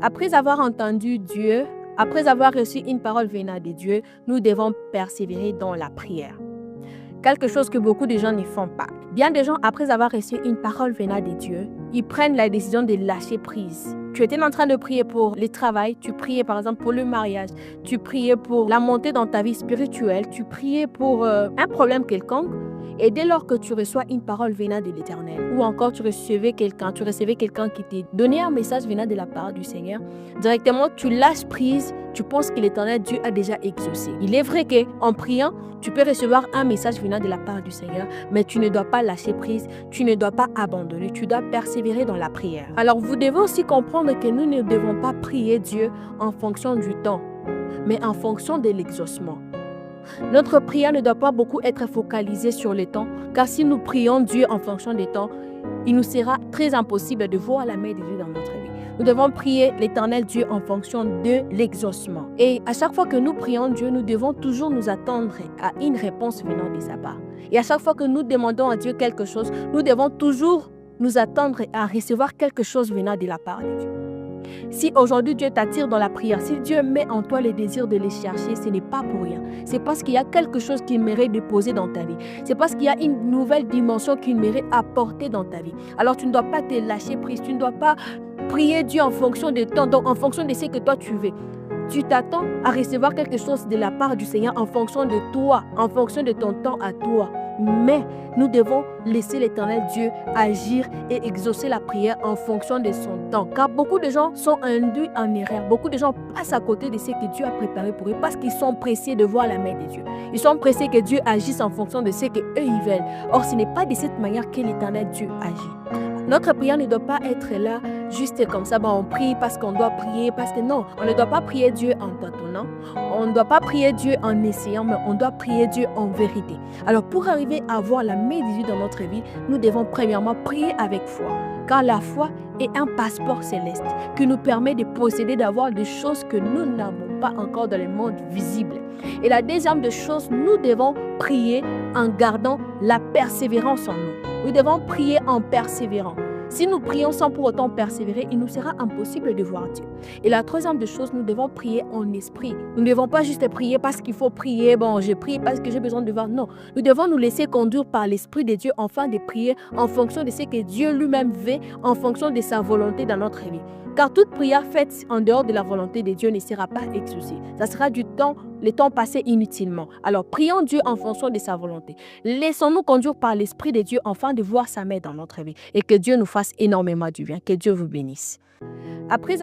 Après avoir entendu Dieu, après avoir reçu une parole venant de Dieu, nous devons persévérer dans la prière. Quelque chose que beaucoup de gens ne font pas. Bien des gens, après avoir reçu une parole venant de Dieu, ils prennent la décision de lâcher prise. Tu étais en train de prier pour le travail, tu priais par exemple pour le mariage, tu priais pour la montée dans ta vie spirituelle, tu priais pour un problème quelconque. Et dès lors que tu reçois une parole venant de l'Éternel, ou encore tu recevais quelqu'un qui t'a donné un message venant de la part du Seigneur, directement tu lâches prise, tu penses que l'Éternel Dieu a déjà exaucé. Il est vrai qu'en priant, tu peux recevoir un message venant de la part du Seigneur, mais tu ne dois pas lâcher prise, tu ne dois pas abandonner, tu dois persévérer dans la prière. Alors vous devez aussi comprendre que nous ne devons pas prier Dieu en fonction du temps, mais en fonction de l'exaucement. Notre prière ne doit pas beaucoup être focalisée sur le temps, car si nous prions Dieu en fonction des temps, il nous sera très impossible de voir la main de Dieu dans notre vie. Nous devons prier l'Éternel Dieu en fonction de l'exaucement. Et à chaque fois que nous prions Dieu, nous devons toujours nous attendre à une réponse venant de sa part. Et à chaque fois que nous demandons à Dieu quelque chose, nous devons toujours nous attendre à recevoir quelque chose venant de la part de Dieu. Si aujourd'hui Dieu t'attire dans la prière, si Dieu met en toi le désir de les chercher, ce n'est pas pour rien. C'est parce qu'il y a quelque chose qu'il mérite de poser dans ta vie. C'est parce qu'il y a une nouvelle dimension qu'il mérite apporter dans ta vie. Alors tu ne dois pas te lâcher prise, tu ne dois pas prier Dieu en fonction de temps, donc en fonction de ce que toi tu veux. Tu t'attends à recevoir quelque chose de la part du Seigneur en fonction de toi, en fonction de ton temps à toi. Mais nous devons laisser l'Éternel Dieu agir et exaucer la prière en fonction de son temps. Car beaucoup de gens sont induits en erreur. Beaucoup de gens passent à côté de ce que Dieu a préparé pour eux parce qu'ils sont pressés de voir la main de Dieu. Ils sont pressés que Dieu agisse en fonction de ce qu'eux ils veulent. Or, ce n'est pas de cette manière que l'Éternel Dieu agit. Notre prière ne doit pas être là juste comme ça. On prie parce qu'on doit prier, parce que non, on ne doit pas prier Dieu en tâtonnant. On ne doit pas prier Dieu en essayant, mais on doit prier Dieu en vérité. Alors pour arriver à voir la main de Dieu dans notre vie, nous devons premièrement prier avec foi. Car la foi est un passeport céleste qui nous permet de posséder, d'avoir des choses que nous n'avons pas encore dans le monde visible. Et la deuxième des choses, nous devons prier en gardant la persévérance en nous. Nous devons prier en persévérant. Si nous prions sans pour autant persévérer, il nous sera impossible de voir Dieu. Et la troisième des choses, nous devons prier en esprit. Nous ne devons pas juste prier parce qu'il faut prier. Je prie parce que j'ai besoin de voir. Non, nous devons nous laisser conduire par l'Esprit de Dieu afin de prier en fonction de ce que Dieu lui-même veut, en fonction de sa volonté dans notre vie. Car toute prière faite en dehors de la volonté de Dieu ne sera pas exaucée. Ça sera le temps passé inutilement. Alors, prions Dieu en fonction de sa volonté. Laissons-nous conduire par l'Esprit de Dieu afin de voir sa main dans notre vie. Et que Dieu nous fasse énormément du bien. Que Dieu vous bénisse. Après